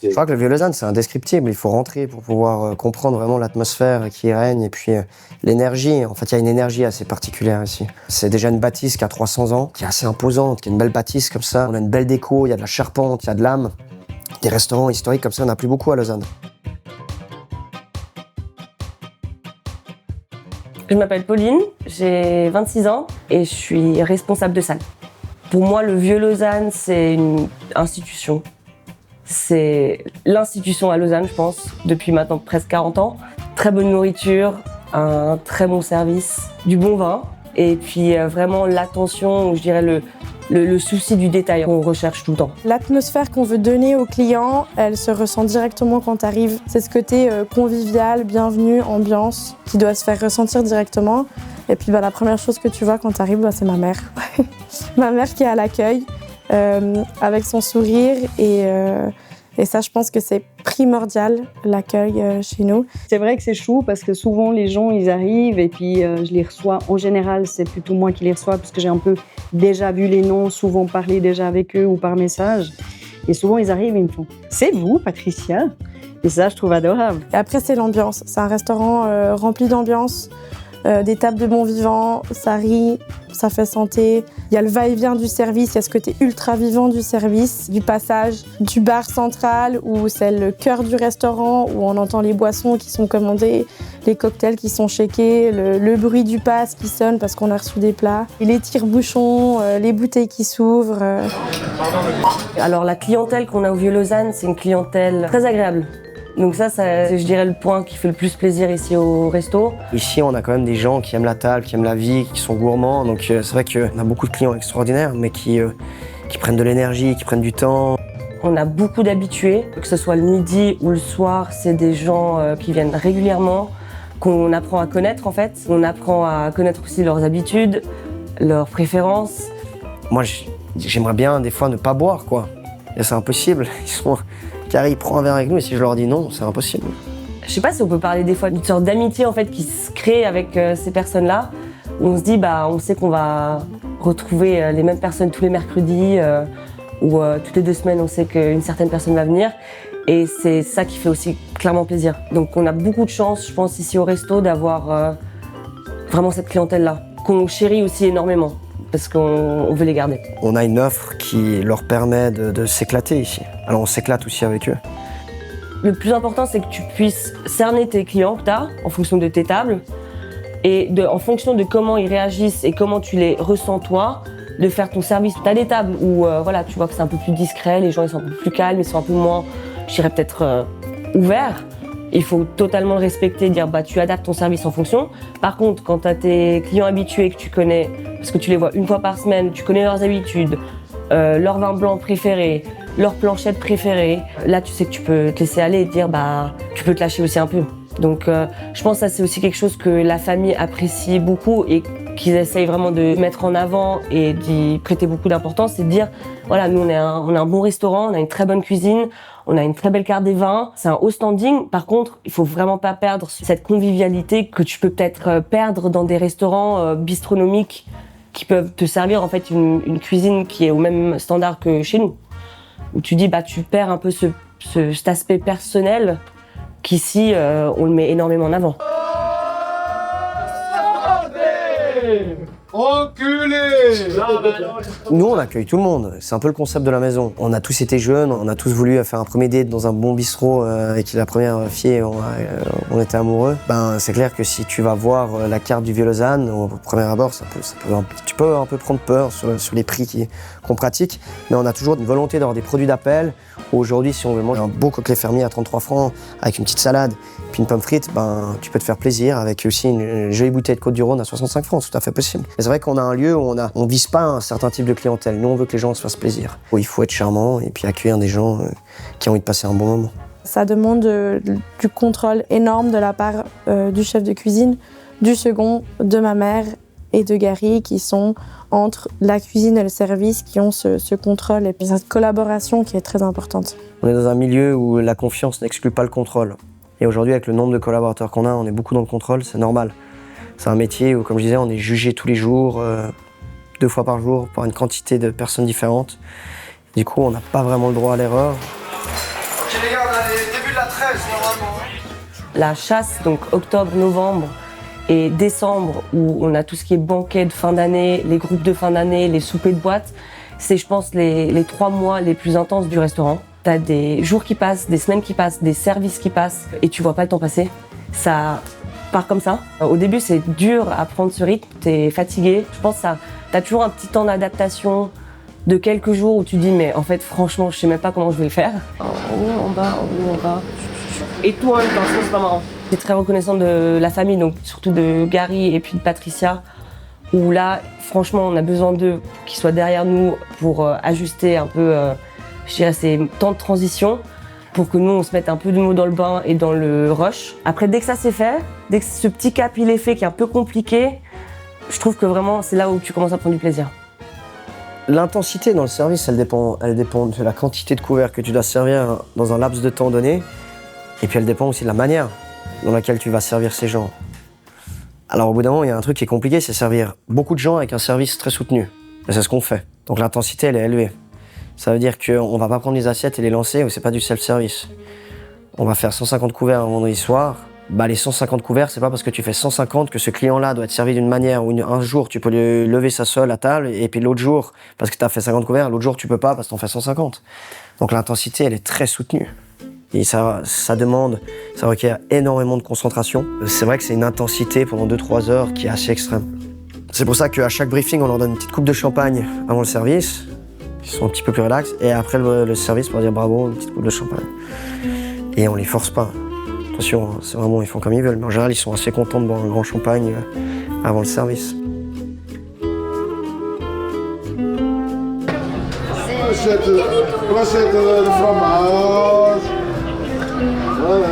Je crois que le Vieux-Lausanne, c'est indescriptible. Il faut rentrer pour pouvoir comprendre vraiment l'atmosphère qui règne et puis l'énergie. En fait, il y a une énergie assez particulière ici. C'est déjà une bâtisse qui a 300 ans, qui est assez imposante, qui est une belle bâtisse comme ça. On a une belle déco, il y a de la charpente, il y a de l'âme. Des restaurants historiques comme ça, on n'a plus beaucoup à Lausanne. Je m'appelle Pauline, j'ai 26 ans et je suis responsable de salle. Pour moi, le Vieux-Lausanne, c'est une institution. C'est l'institution à Lausanne, je pense, depuis maintenant presque 40 ans. Très bonne nourriture, un très bon service, du bon vin et puis vraiment l'attention, je dirais le souci du détail qu'on recherche tout le temps. L'atmosphère qu'on veut donner aux clients, elle se ressent directement quand tu arrives. C'est ce côté convivial, bienvenue, ambiance qui doit se faire ressentir directement. Et puis la première chose que tu vois quand tu arrives, c'est ma mère. Ma mère qui est à l'accueil, avec son sourire et ça, je pense que c'est primordial, l'accueil chez nous. C'est vrai que c'est chou parce que souvent les gens ils arrivent et puis je les reçois. En général, c'est plutôt moi qui les reçois parce que j'ai un peu déjà vu les noms, souvent parlé déjà avec eux ou par message. Et souvent ils arrivent et ils me font « C'est vous, Patricia ?» Et ça, je trouve adorable. Et après, c'est l'ambiance. C'est un restaurant rempli d'ambiance. Des tables de bons vivants, ça rit, ça fait santé. Il y a le va-et-vient du service, il y a ce côté ultra vivant du service, du passage du bar central où c'est le cœur du restaurant, où on entend les boissons qui sont commandées, les cocktails qui sont shakés, le bruit du pass qui sonne parce qu'on a reçu des plats, les tire-bouchons, les bouteilles qui s'ouvrent. Alors la clientèle qu'on a au Vieux-Lausanne, c'est une clientèle très agréable. Donc ça, c'est, je dirais, le point qui fait le plus plaisir ici au resto. Ici, on a quand même des gens qui aiment la table, qui aiment la vie, qui sont gourmands. Donc c'est vrai qu'on a beaucoup de clients extraordinaires, mais qui prennent de l'énergie, qui prennent du temps. On a beaucoup d'habitués, que ce soit le midi ou le soir, c'est des gens qui viennent régulièrement, qu'on apprend à connaître en fait. On apprend à connaître aussi leurs habitudes, leurs préférences. Moi, j'aimerais bien des fois ne pas boire, quoi. Et c'est impossible. Carrie prend un verre avec nous et si je leur dis non, c'est impossible. Je sais pas si on peut parler des fois d'une sorte d'amitié en fait qui se crée avec ces personnes-là, où on se dit on sait qu'on va retrouver les mêmes personnes tous les mercredis ou toutes les 2 semaines on sait qu'une certaine personne va venir et c'est ça qui fait aussi clairement plaisir. Donc on a beaucoup de chance, je pense, ici au resto d'avoir vraiment cette clientèle-là, qu'on chérit aussi énormément. Parce qu'on veut les garder. On a une offre qui leur permet de s'éclater ici. Alors on s'éclate aussi avec eux. Le plus important, c'est que tu puisses cerner tes clients que tu as en fonction de tes tables et en fonction de comment ils réagissent et comment tu les ressens toi, de faire ton service. Tu as des tables où tu vois que c'est un peu plus discret, les gens ils sont un peu plus calmes, ils sont un peu moins, je dirais peut-être ouverts. Il faut totalement le respecter, dire tu adaptes ton service en fonction. Par contre, quand tu as tes clients habitués que tu connais, parce que tu les vois une fois par semaine, tu connais leurs habitudes, leur vin blanc préféré, leur planchette préférée, là tu sais que tu peux te laisser aller et te dire tu peux te lâcher aussi un peu. Donc je pense que ça c'est aussi quelque chose que la famille apprécie beaucoup et qu'ils essayent vraiment de mettre en avant et d'y prêter beaucoup d'importance, c'est de dire voilà, nous on a un bon restaurant, on a une très bonne cuisine, on a une très belle carte des vins, c'est un haut standing. Par contre, il faut vraiment pas perdre cette convivialité que tu peux peut-être perdre dans des restaurants bistronomiques qui peuvent te servir en fait une cuisine qui est au même standard que chez nous. Où tu dis tu perds un peu cet aspect personnel qu'ici on le met énormément en avant. Enculé! Nous, on accueille tout le monde. C'est un peu le concept de la maison. On a tous été jeunes, on a tous voulu faire un premier date dans un bon bistrot avec la première fille, on était amoureux. C'est clair que si tu vas voir la carte du Vieux-Lausanne, au premier abord, tu peux un peu prendre peur sur les prix qu'on pratique, mais on a toujours une volonté d'avoir des produits d'appel. Aujourd'hui, si on veut manger un beau coquelet fermier à 33 francs, avec une petite salade, puis une pomme frite, tu peux te faire plaisir avec aussi une jolie bouteille de Côte-du-Rhône à 65 francs, c'est tout à fait possible. Et c'est vrai qu'on a un lieu où on vise pas un certain type de clientèle. Nous, on veut que les gens se fassent plaisir. Il faut être charmant et puis accueillir des gens qui ont envie de passer un bon moment. Ça demande du contrôle énorme de la part du chef de cuisine, du second, de ma mère et de Gary qui sont entre la cuisine et le service, qui ont ce contrôle et puis cette collaboration qui est très importante. On est dans un milieu où la confiance n'exclut pas le contrôle. Et aujourd'hui, avec le nombre de collaborateurs qu'on a, on est beaucoup dans le contrôle, c'est normal. C'est un métier où, comme je disais, on est jugé tous les jours, 2 fois par jour, par une quantité de personnes différentes. Du coup, on n'a pas vraiment le droit à l'erreur. Ok les gars, on a les débuts de la 13 normalement. La chasse, donc octobre, novembre et décembre, où on a tout ce qui est banquet de fin d'année, les groupes de fin d'année, les soupers de boîte, c'est je pense les 3 mois les plus intenses du restaurant. T'as des jours qui passent, des semaines qui passent, des services qui passent et tu vois pas le temps passer. Ça part comme ça. Au début c'est dur à prendre ce rythme, t'es fatigué. Je pense que t'as toujours un petit temps d'adaptation de quelques jours où tu dis mais en fait franchement je sais même pas comment je vais le faire. En haut, en bas, en haut, en bas. Et tout en même temps, c'est pas marrant. Je suis très reconnaissante de la famille, donc surtout de Gary et puis de Patricia, où là, franchement, on a besoin d'eux, qu'ils soient derrière nous pour ajuster un peu, je dirais, ces temps de transition, pour que nous, on se mette un peu de mots dans le bain et dans le rush. Après, dès que ça c'est fait, dès que ce petit cap il est fait, qui est un peu compliqué, je trouve que vraiment, c'est là où tu commences à prendre du plaisir. L'intensité dans le service, elle dépend de la quantité de couverts que tu dois servir dans un laps de temps donné. Et puis elle dépend aussi de la manière dans laquelle tu vas servir ces gens. Alors au bout d'un moment, il y a un truc qui est compliqué, c'est servir beaucoup de gens avec un service très soutenu. Et c'est ce qu'on fait. Donc l'intensité, elle est élevée. Ça veut dire qu'on va pas prendre les assiettes et les lancer, ou c'est pas du self-service. On va faire 150 couverts un vendredi soir. Les 150 couverts, c'est pas parce que tu fais 150 que ce client-là doit être servi d'une manière où un jour tu peux lui lever sa sole à table, et puis l'autre jour, parce que tu as fait 50 couverts, l'autre jour tu peux pas parce que t'en fais 150. Donc l'intensité, elle est très soutenue. Et ça requiert énormément de concentration. C'est vrai que c'est une intensité pendant 2-3 heures qui est assez extrême. C'est pour ça qu'à chaque briefing, on leur donne une petite coupe de champagne avant le service. Ils sont un petit peu plus relax. Et après le service, pour dire bravo, une petite coupe de champagne. Et on les force pas. Attention, c'est vraiment, ils font comme ils veulent. Mais en général, ils sont assez contents de boire un grand champagne avant le service. Recette de fromage. Voilà.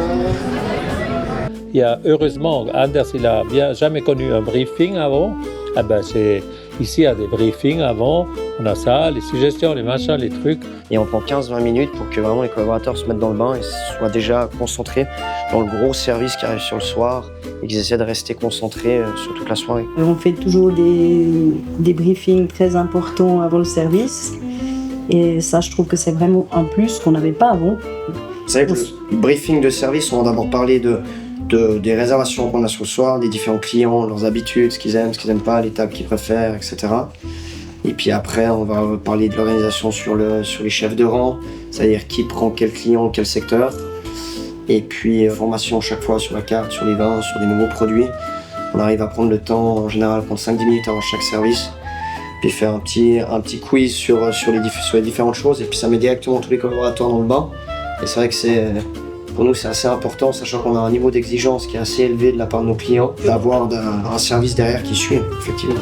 Il y a heureusement, Anders, il a jamais connu un briefing avant. Ici, il y a des briefings avant. On a ça, les suggestions, les machins, les trucs. Et on prend 15-20 minutes pour que vraiment les collaborateurs se mettent dans le bain et soient déjà concentrés dans le gros service qui arrive sur le soir et qu'ils essaient de rester concentrés sur toute la soirée. On fait toujours des briefings très importants avant le service. Et ça, je trouve que c'est vraiment un plus qu'on n'avait pas avant. Vous savez que le briefing de service, on va d'abord parler des réservations qu'on a sur le soir, des différents clients, leurs habitudes, ce qu'ils aiment pas, les tables qu'ils préfèrent, etc. Et puis après, on va parler de l'organisation sur les chefs de rang, c'est-à-dire qui prend quel client, quel secteur. Et puis, formation chaque fois sur la carte, sur les vins, sur des nouveaux produits. On arrive à prendre le temps, en général, prendre 5-10 minutes avant chaque service. Puis faire un petit quiz sur les différentes choses. Et puis ça met directement tous les collaborateurs dans le bain. Et c'est vrai que pour nous, c'est assez important, sachant qu'on a un niveau d'exigence qui est assez élevé de la part de nos clients, d'avoir un service derrière qui suit, effectivement.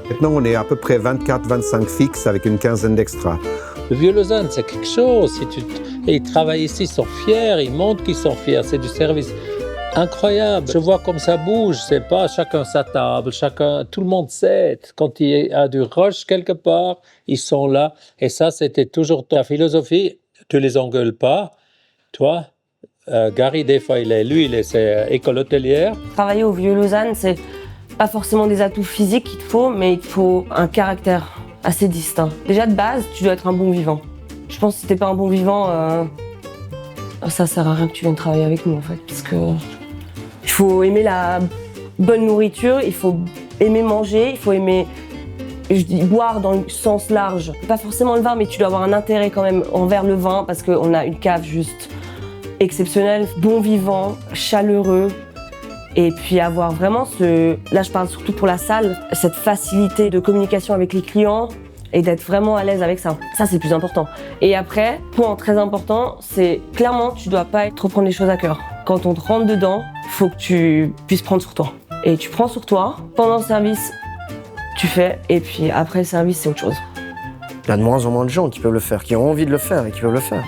Maintenant, on est à peu près 24-25 fixes avec une quinzaine d'extras. Le Vieux-Lausanne, c'est quelque chose. Et ils travaillent ici, ils sont fiers, ils montrent qu'ils sont fiers. C'est du service incroyable. Je vois comme ça bouge. C'est pas chacun sa table, tout le monde sait. Quand il y a du rush quelque part, ils sont là. Et ça, c'était toujours ta philosophie. Tu les engueules pas, toi. Gary, des fois, c'est école hôtelière. Travailler au Vieux-Lausanne, c'est pas forcément des atouts physiques qu'il te faut, mais il te faut un caractère assez distinct. Déjà de base, tu dois être un bon vivant. Je pense que si t'es pas un bon vivant, ça sert à rien que tu viennes travailler avec nous en fait, parce que il faut aimer la bonne nourriture, il faut aimer manger, il faut aimer, je dis boire dans le sens large. Pas forcément le vin, mais tu dois avoir un intérêt quand même envers le vin, parce qu'on a une cave juste exceptionnelle, bon vivant, chaleureux. Et puis avoir vraiment là je parle surtout pour la salle, cette facilité de communication avec les clients et d'être vraiment à l'aise avec ça. Ça c'est le plus important. Et après, point très important, c'est clairement tu dois pas trop prendre les choses à cœur. Quand on te rentre dedans, faut que tu puisses prendre sur toi. Et tu prends sur toi, pendant le service, tu fais, et puis après le service c'est autre chose. Il y a de moins en moins de gens qui peuvent le faire, qui ont envie de le faire et qui peuvent le faire.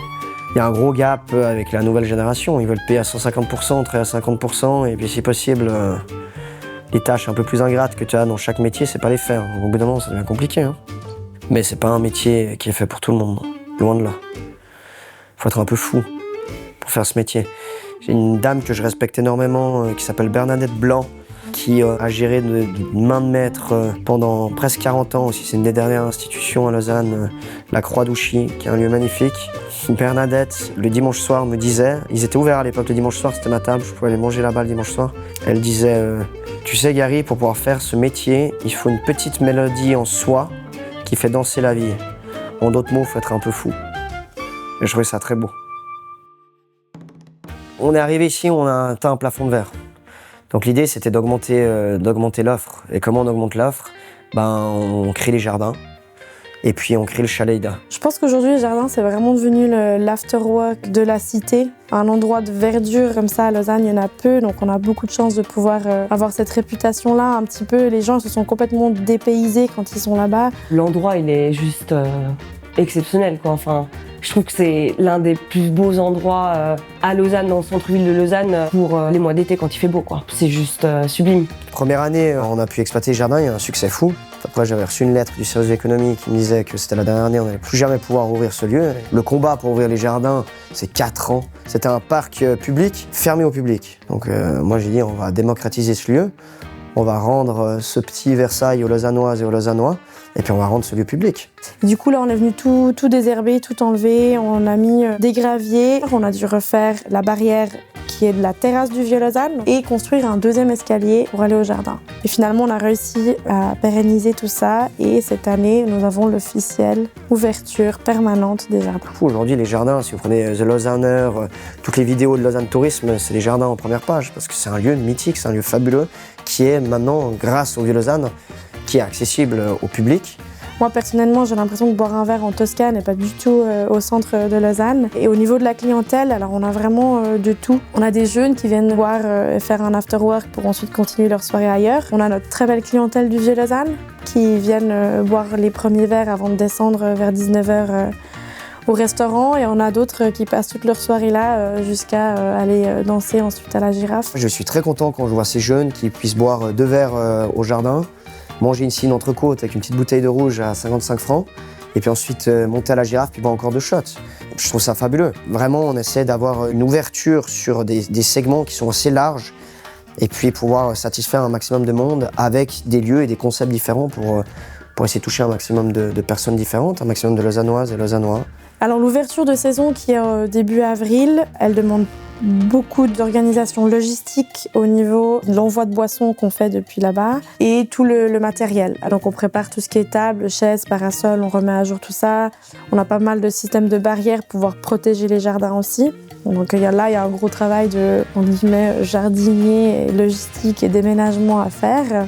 Il y a un gros gap avec la nouvelle génération. Ils veulent payer à 150%, travailler à 50%, et puis si possible, les tâches un peu plus ingrates que tu as dans chaque métier, c'est pas les faire. Au bout d'un moment, ça devient compliqué. Hein. Mais c'est pas un métier qui est fait pour tout le monde, loin de là. Faut être un peu fou pour faire ce métier. J'ai une dame que je respecte énormément, qui s'appelle Bernadette Blanc, qui a géré de main de maître pendant presque 40 ans aussi. C'est une des dernières institutions à Lausanne, la Croix-d'Ouchy, qui est un lieu magnifique. Bernadette, le dimanche soir, me disait, ils étaient ouverts à l'époque le dimanche soir, c'était ma table, je pouvais aller manger là-bas le dimanche soir. Elle disait, tu sais Gary, pour pouvoir faire ce métier, il faut une petite mélodie en soi qui fait danser la vie. En d'autres mots, il faut être un peu fou. Et je trouvais ça très beau. On est arrivé ici, on a atteint un plafond de verre. Donc l'idée, c'était d'augmenter l'offre. Et comment on augmente l'offre? On crée les jardins. Et puis on crée le chalet Ida. Je pense qu'aujourd'hui, les jardins, c'est vraiment devenu l'afterwork de la cité. Un endroit de verdure comme ça à Lausanne, il y en a peu, donc on a beaucoup de chance de pouvoir avoir cette réputation-là un petit peu. Les gens se sont complètement dépaysés quand ils sont là-bas. L'endroit, il est juste exceptionnel, quoi. Enfin, je trouve que c'est l'un des plus beaux endroits à Lausanne, dans le centre-ville de Lausanne, pour les mois d'été quand il fait beau, quoi. C'est juste sublime. Première année, on a pu exploiter les jardins, il y a un succès fou. Après, j'avais reçu une lettre du service d'économie qui me disait que c'était la dernière année, on n'allait plus jamais pouvoir ouvrir ce lieu. Le combat pour ouvrir les jardins, c'est 4 ans. C'était un parc public, fermé au public. Donc moi j'ai dit, on va démocratiser ce lieu, on va rendre ce petit Versailles aux Lausannoises et aux Lausannois, et puis on va rendre ce lieu public. Du coup, là, on est venu tout désherber, tout enlever. On a mis des graviers. On a dû refaire la barrière qui est de la terrasse du Vieux-Lausanne et construire un deuxième escalier pour aller au jardin. Et finalement, on a réussi à pérenniser tout ça. Et cette année, nous avons l'officielle ouverture permanente des jardins. Aujourd'hui, les jardins, si vous prenez The Lausanner, toutes les vidéos de Lausanne Tourisme, c'est les jardins en première page parce que c'est un lieu mythique, c'est un lieu fabuleux qui est maintenant, grâce au Vieux-Lausanne, qui est accessible au public. Moi, personnellement, j'ai l'impression de boire un verre en Toscane et pas du tout au centre de Lausanne. Et au niveau de la clientèle, alors on a vraiment de tout. On a des jeunes qui viennent boire et faire un after-work pour ensuite continuer leur soirée ailleurs. On a notre très belle clientèle du Vieux-Lausanne qui viennent boire les premiers verres avant de descendre vers 19h au restaurant. Et on a d'autres qui passent toute leur soirée là jusqu'à aller danser ensuite à la Girafe. Je suis très content quand je vois ces jeunes qui puissent boire 2 verres au jardin, manger ici une entrecôte avec une petite bouteille de rouge à 55 francs, et puis ensuite monter à la Girafe puis boire encore 2 shots. Je trouve ça fabuleux. Vraiment, on essaie d'avoir une ouverture sur des segments qui sont assez larges, et puis pouvoir satisfaire un maximum de monde avec des lieux et des concepts différents pour essayer de toucher un maximum de personnes différentes, un maximum de Lausannoises et Lausannois. Alors l'ouverture de saison qui est début avril, elle demande beaucoup d'organisation logistique au niveau de l'envoi de boissons qu'on fait depuis là-bas et tout le matériel. Donc on prépare tout ce qui est table, chaises, parasols, on remet à jour tout ça. On a pas mal de systèmes de barrières pour pouvoir protéger les jardins aussi. Donc il y a un gros travail de jardinier, logistique et déménagement à faire.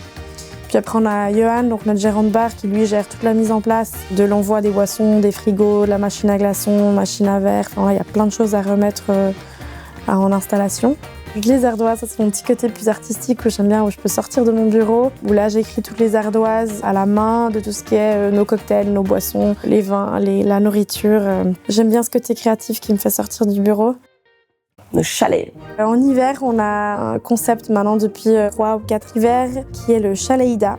Puis après on a Johan, donc notre gérant de bar, qui lui gère toute la mise en place de l'envoi des boissons, des frigos, de la machine à glaçons, machine à verre. Enfin là, il y a plein de choses à remettre en installation. Les ardoises, ça c'est mon petit côté plus artistique où j'aime bien, où je peux sortir de mon bureau, où là j'écris toutes les ardoises à la main de tout ce qui est nos cocktails, nos boissons, les vins, la nourriture. J'aime bien ce côté créatif qui me fait sortir du bureau. Le chalet. En hiver, on a un concept maintenant depuis 3 ou 4 hivers qui est le chalet Ida.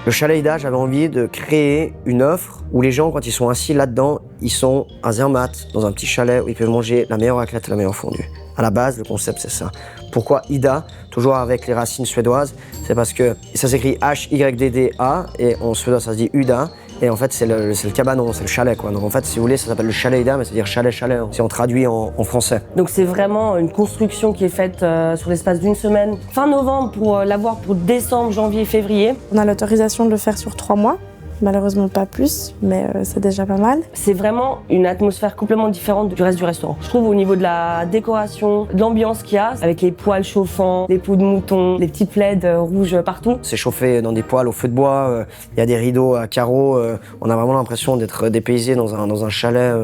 Le chalet Ida, j'avais envie de créer une offre où les gens, quand ils sont assis là-dedans, ils sont à Zermatt, dans un petit chalet où ils peuvent manger la meilleure raclette et la meilleure fondue. À la base, le concept, c'est ça. Pourquoi Ida? Toujours avec les racines suédoises. C'est parce que ça s'écrit H-Y-D-D-A et en suédois, ça se dit Uda. Et en fait, c'est le cabanon, c'est le chalet, quoi. Donc en fait, si vous voulez, ça s'appelle le chalet Ida, mais c'est-à-dire chalet, hein, si on traduit en français. Donc c'est vraiment une construction qui est faite sur l'espace d'une semaine. Fin novembre pour l'avoir pour décembre, janvier, février. On a l'autorisation de le faire sur 3 mois. Malheureusement pas plus, mais c'est déjà pas mal. C'est vraiment une atmosphère complètement différente du reste du restaurant. Je trouve au niveau de la décoration, de l'ambiance qu'il y a, avec les poêles chauffants, les peaux de mouton, les petits plaids rouges partout. C'est chauffé dans des poêles au feu de bois, il y a des rideaux à carreaux. On a vraiment l'impression d'être dépaysé dans un chalet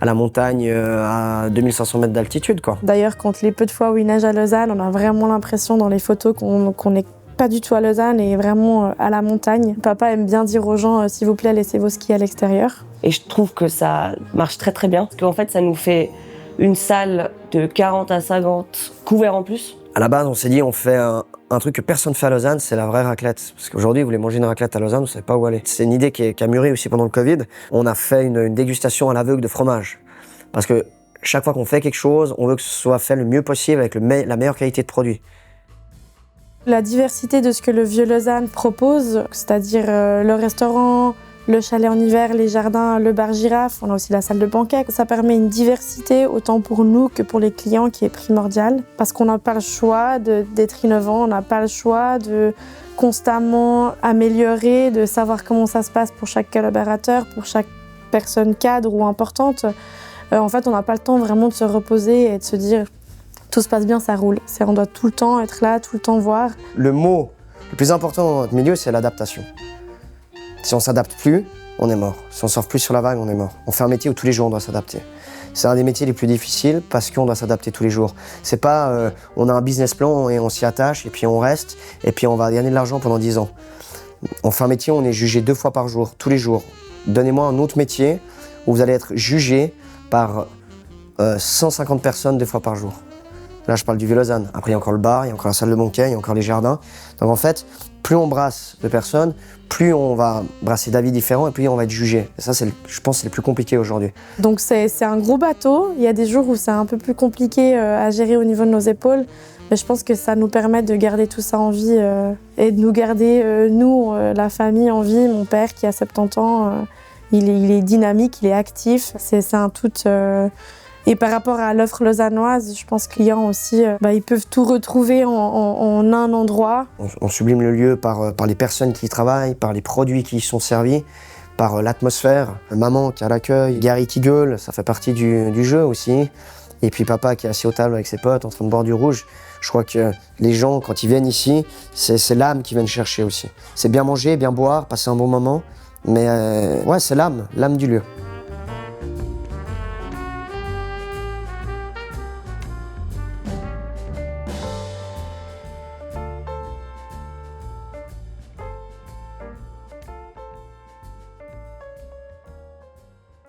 à la montagne à 2500 mètres d'altitude, quoi. D'ailleurs, quand les peu de fois où il neige à Lausanne, on a vraiment l'impression dans les photos qu'on est pas du tout à Lausanne et vraiment à la montagne. Papa aime bien dire aux gens, s'il vous plaît, laissez vos skis à l'extérieur. Et je trouve que ça marche très très bien, parce qu'en fait, ça nous fait une salle de 40 à 50 couverts en plus. À la base, on s'est dit, on fait un truc que personne ne fait à Lausanne, c'est la vraie raclette. Parce qu'aujourd'hui, vous voulez manger une raclette à Lausanne, vous ne savez pas où aller. C'est une idée qui a mûri aussi pendant le Covid. On a fait une dégustation à l'aveugle de fromage. Parce que chaque fois qu'on fait quelque chose, on veut que ce soit fait le mieux possible avec la meilleure qualité de produit. La diversité de ce que le Vieux-Lausanne propose, c'est-à-dire le restaurant, le chalet en hiver, les jardins, le bar girafe, on a aussi la salle de banquet. Ça permet une diversité autant pour nous que pour les clients qui est primordiale parce qu'on n'a pas le choix d'être innovant, on n'a pas le choix de constamment améliorer, de savoir comment ça se passe pour chaque collaborateur, pour chaque personne cadre ou importante. En fait, on n'a pas le temps vraiment de se reposer et de se dire tout se passe bien, ça roule. On doit tout le temps être là, tout le temps voir. Le mot le plus important dans notre milieu, c'est l'adaptation. Si on ne s'adapte plus, on est mort. Si on ne surfe plus sur la vague, on est mort. On fait un métier où tous les jours on doit s'adapter. C'est un des métiers les plus difficiles parce qu'on doit s'adapter tous les jours. C'est pas on a un business plan et on s'y attache et puis on reste et puis on va gagner de l'argent pendant 10 ans. On fait un métier où on est jugé 2 fois par jour, tous les jours. Donnez-moi un autre métier où vous allez être jugé par 150 personnes 2 fois par jour. Là, je parle du Vieux-Lausanne. Après, il y a encore le bar, il y a encore la salle de banquet, il y a encore les jardins. Donc en fait, plus on brasse de personnes, plus on va brasser d'avis différents et plus on va être jugé. Et ça, je pense que c'est le plus compliqué aujourd'hui. Donc c'est un gros bateau. Il y a des jours où c'est un peu plus compliqué à gérer au niveau de nos épaules. Mais je pense que ça nous permet de garder tout ça en vie et de nous garder, nous, la famille, en vie. Mon père qui a 70 ans, il est dynamique, il est actif. C'est un tout... Et par rapport à l'offre lausannoise, je pense que les clients aussi, ils peuvent tout retrouver en un endroit. On sublime le lieu par les personnes qui y travaillent, par les produits qui y sont servis, par l'atmosphère. Maman qui a l'accueil, Gary qui gueule, ça fait partie du jeu aussi. Et puis papa qui est assis aux tables avec ses potes en train de boire du rouge. Je crois que les gens, quand ils viennent ici, c'est l'âme qui viennent chercher aussi. C'est bien manger, bien boire, passer un bon moment. Mais ouais, c'est l'âme du lieu.